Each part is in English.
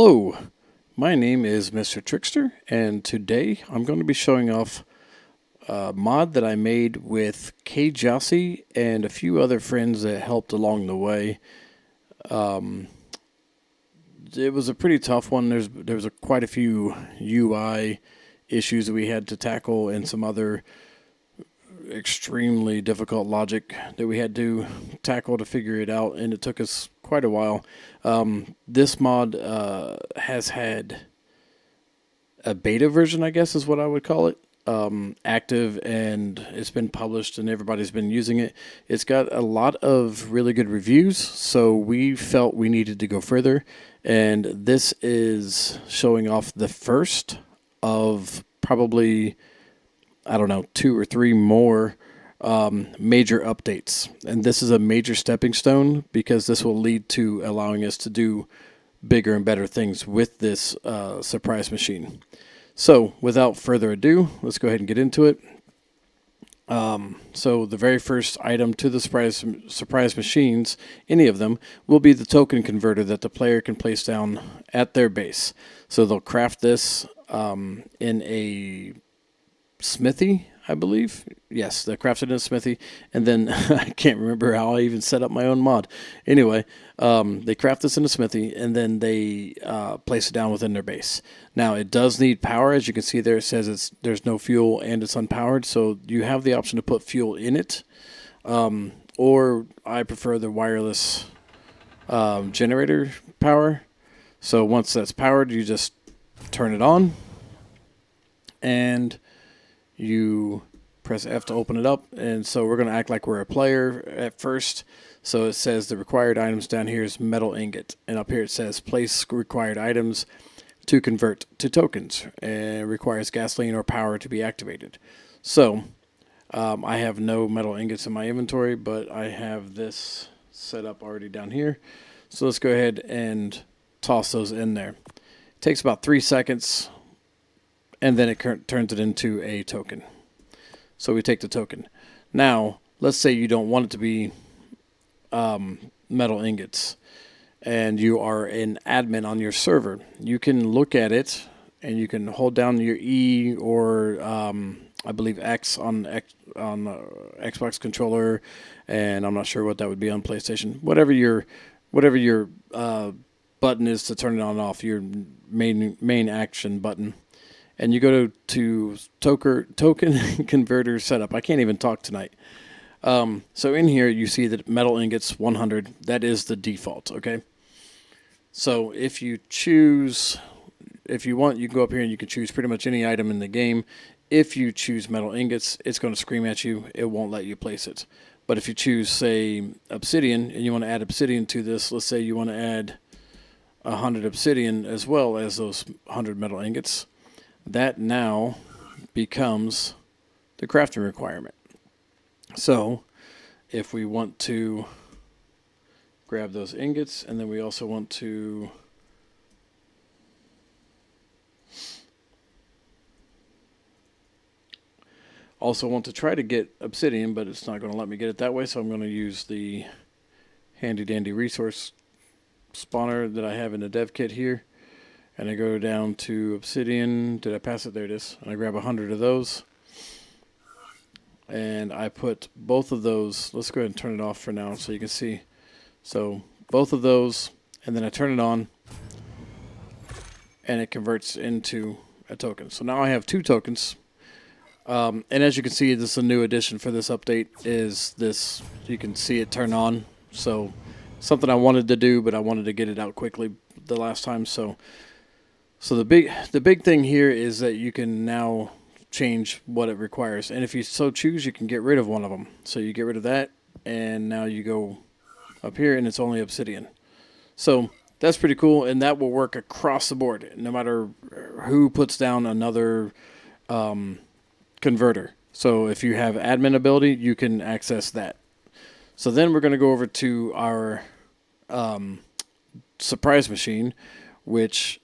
Hello, my name is Mr. Trickster, and today I'm going to be showing off a mod that I made with KJossie and a few other friends that helped along the way. Um, it was a pretty tough one. There was quite a few UI issues that we had to tackle and some other extremely difficult logic that we had to tackle to figure it out, and it took us quite a while. This mod has had a beta version, I guess is what I would call it, active, and it's been published and everybody's been using it. It's got a lot of really good reviews, so we felt we needed to go further, and this is showing off the first of probably, I don't know, two or three more major updates. And this is a major stepping stone because this will lead to allowing us to do bigger and better things with this surprise machine. So, without further ado, let's go ahead and get into it. So, the very first item to the surprise machines, any of them, will be the token converter that the player can place down at their base. So, they'll craft this in a smithy, I believe. Yes, they're crafted in a smithy, and then I can't remember how I even set up my own mod. Anyway, they craft this in a smithy, and then they place it down within their base. Now, it does need power. As you can see there, it says there's no fuel and it's unpowered, so you have the option to put fuel in it, or I prefer the wireless generator power. So once that's powered, you just turn it on, and you press F to open it up. And so we're going to act like we're a player at first. So it says the required items down here is metal ingot, and up here it says place required items to convert to tokens, and requires gasoline or power to be activated. So I have no metal ingots in my inventory, but I have this set up already down here. So let's go ahead and toss those in there. It takes about 3 seconds, and then it turns it into a token. So we take the token. Now, let's say you don't want it to be metal ingots, and you are an admin on your server. You can look at it, and you can hold down your E or I believe X on Xbox controller, and I'm not sure what that would be on PlayStation. Whatever your button is to turn it on and off, your main action button. And you go to token converter setup. I can't even talk tonight. So in here, you see that metal ingots 100. That is the default, okay? So if you want, you can go up here and you can choose pretty much any item in the game. If you choose metal ingots, it's going to scream at you. It won't let you place it. But if you choose, say, obsidian, and you want to add obsidian to this, let's say you want to add 100 obsidian as well as those 100 metal ingots, that now becomes the crafting requirement. So if we want to grab those ingots, and then we also want to try to get obsidian, but it's not going to let me get it that way, so I'm going to use the handy dandy resource spawner that I have in the dev kit here. And I go down to obsidian. Did I pass it? There it is. And I grab 100 of those. And I put both of those. Let's go ahead and turn it off for now so you can see. So both of those. And then I turn it on. And it converts into a token. So now I have 2 tokens. And as you can see, this is a new addition for this update. Is this, you can see it turn on. So something I wanted to do, but I wanted to get it out quickly the last time. So the big thing here is that you can now change what it requires, and if you so choose, you can get rid of one of them. So you get rid of that, and now you go up here, and it's only obsidian. So that's pretty cool, and that will work across the board, no matter who puts down another converter. So if you have admin ability, you can access that. So then we're going to go over to our surprise machine, which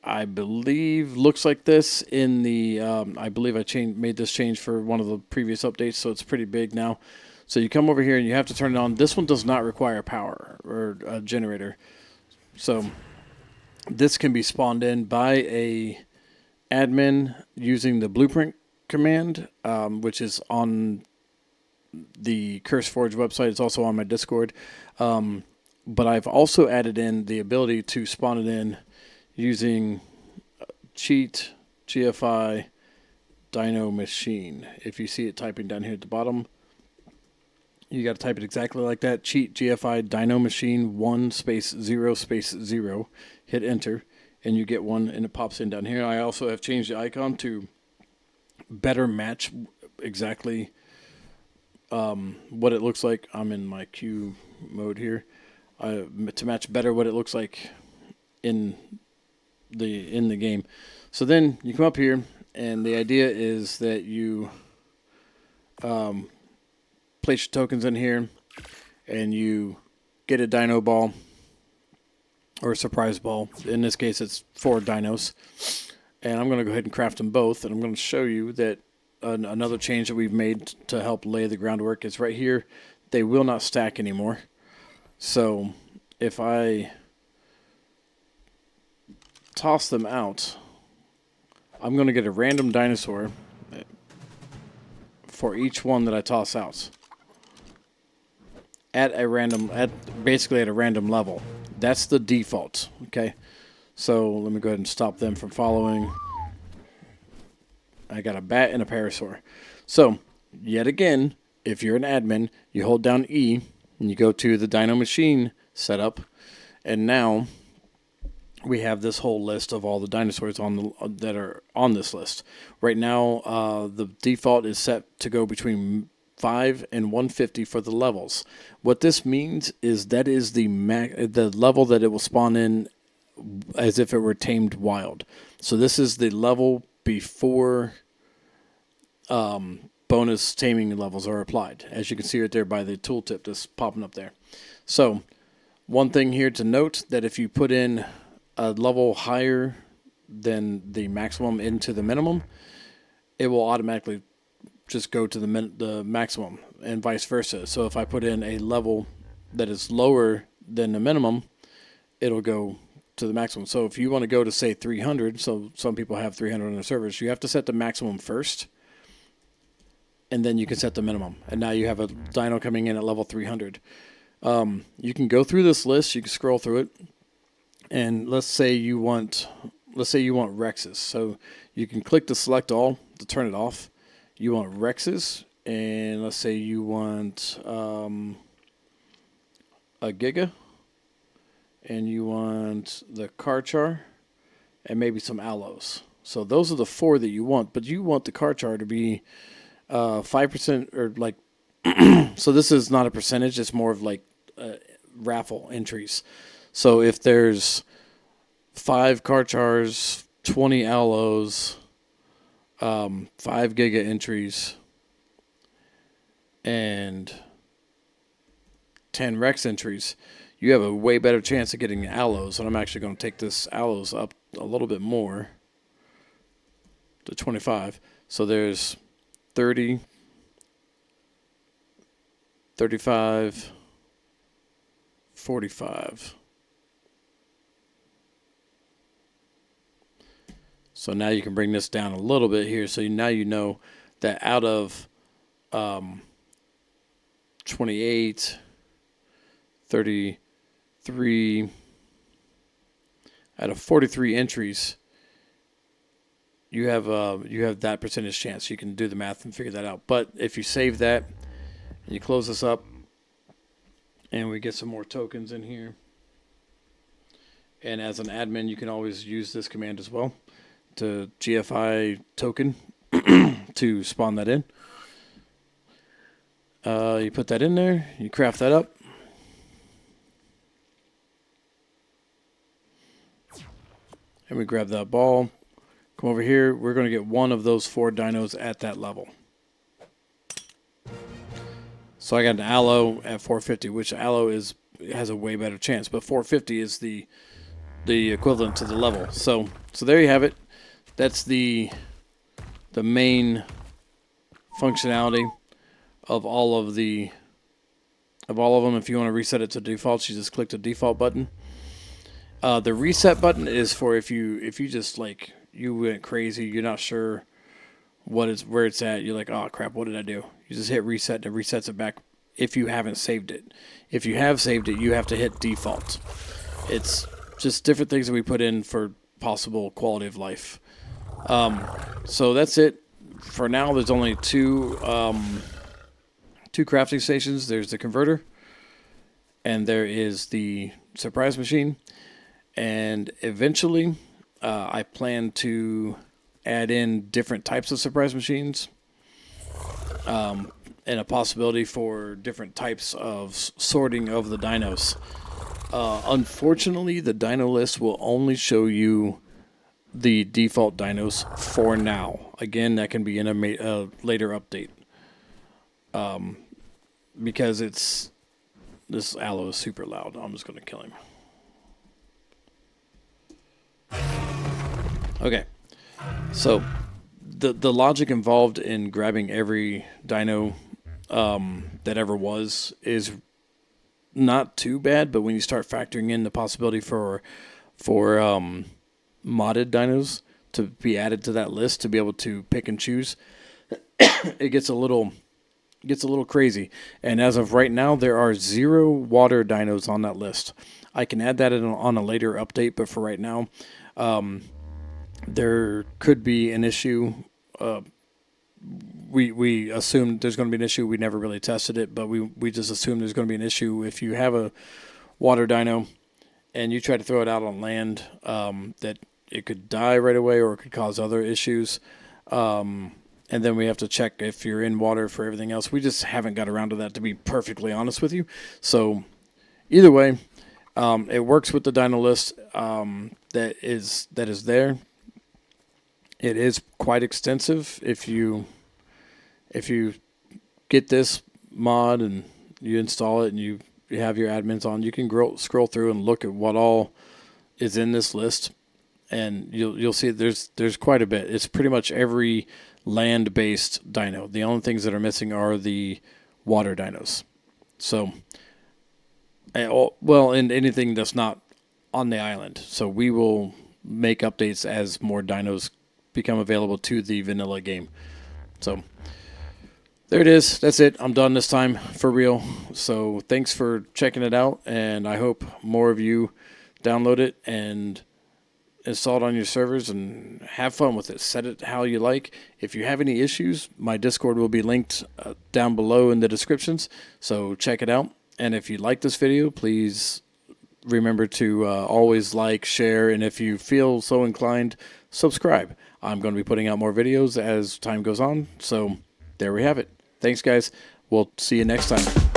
I believe looks like this in the, I believe I made this change for one of the previous updates, so it's pretty big now. So you come over here and you have to turn it on. This one does not require power or a generator. So this can be spawned in by a admin using the blueprint command, which is on the CurseForge website. It's also on my Discord. But I've also added in the ability to spawn it in using cheat GFI Dino Machine. If you see it typing down here at the bottom, you got to type it exactly like that. Cheat GFI Dino Machine 1 space 0 space 0. Hit enter, and you get one, and it pops in down here. I also have changed the icon to better match exactly what it looks like. I'm in my queue mode here. To match better what it looks like in the game. So then you come up here, and the idea is that you place your tokens in here, and you get a dino ball or a surprise ball. In this case, it's 4 dinos, and I'm going to go ahead and craft them both. And I'm going to show you that another change that we've made to help lay the groundwork is right here. They will not stack anymore. So if I toss them out, I'm going to get a random dinosaur for each one that I toss out basically at a random level. That's the default. Okay, so let me go ahead and stop them from following. I got a bat and a parasaur. So yet again, if you're an admin, you hold down E and you go to the Dino Machine setup, and now we have this whole list of all the dinosaurs that are on this list. Right now, the default is set to go between 5 and 150 for the levels. What this means is that is the level that it will spawn in as if it were tamed wild. So this is the level before bonus taming levels are applied, as you can see right there by the tooltip that's popping up there. So one thing here to note, that if you put in a level higher than the maximum into the minimum, it will automatically just go to the maximum, and vice versa. So if I put in a level that is lower than the minimum, it'll go to the maximum. So if you want to go to, say, 300, so some people have 300 on their servers, you have to set the maximum first, and then you can set the minimum. And now you have a dino coming in at level 300. You can go through this list, you can scroll through it, and let's say you want Rexes. So you can click the select all to turn it off. You want Rexes, and let's say you want a Giga, and you want the Karchar, and maybe some Allos. So those are the 4 that you want, but you want the Karchar to be 5% or like. So this is not a percentage; it's more of like raffle entries. So if there's 5 Karchars, 20 Allos, 5 Giga entries, and 10 Rex entries, you have a way better chance of getting Allos. And I'm actually going to take this Allos up a little bit more to 25. So there's 30, 35, 45. So now you can bring this down a little bit here. So now you know that out of 28, 33, out of 43 entries, you have that percentage chance. You can do the math and figure that out. But if you save that and you close this up, and we get some more tokens in here, and as an admin, you can always use this command as well, to GFI token to spawn that in. You put that in there, you craft that up, and we grab that ball. Come over here, we're going to get one of those 4 dinos at that level. So I got an Allo at 450, which Allo has a way better chance, but 450 is the equivalent to the level. So there you have it. That's the main functionality of all of them. If you want to reset it to default, you just click the default button, The reset button is for if you just like you went crazy, you're not sure where it's at. You're like, oh crap, what did I do? You just hit reset and it resets it back. If you haven't saved it, if you have saved it, you have to hit default. It's just different things that we put in for possible quality of life. So that's it for now. There's only two crafting stations. There's the converter, and there is the surprise machine. And eventually, I plan to add in different types of surprise machines, and a possibility for different types of sorting of the dinos. Unfortunately, the dino list will only show you the default dinos for now. Again, that can be in a later update. Because this aloe is super loud. I'm just going to kill him. Okay. So the logic involved in grabbing every dino that ever was is not too bad, but when you start factoring in the possibility for modded dinos to be added to that list to be able to pick and choose, it gets a little crazy. And as of right now, there are 0 water dinos on that list. I can add that on a later update, but for right now, there could be an issue. We assumed there's going to be an issue. We never really tested it, but we just assumed there's going to be an issue if you have a water dino and you try to throw it out on land, that it could die right away or it could cause other issues. And then we have to check if you're in water for everything else. We just haven't got around to that, to be perfectly honest with you. So either way, it works with the dino list that is there. It is quite extensive. If you get this mod and you install it and you have your admins on, you can scroll through and look at what all is in this list, and you'll see there's quite a bit. It's pretty much every land-based dino. The only things that are missing are the water dinos. So, and anything that's not on the island. So we will make updates as more dinos become available to the vanilla game. So there it is. That's it. I'm done this time for real. So thanks for checking it out, and I hope more of you download it and install it on your servers and have fun with it. Set it how you like. If you have any issues, my Discord will be linked down below in the descriptions, so check it out. And if you like this video, please remember to always like, share, and if you feel so inclined, subscribe. I'm going to be putting out more videos as time goes on, so there we have it. Thanks, guys. We'll see you next time.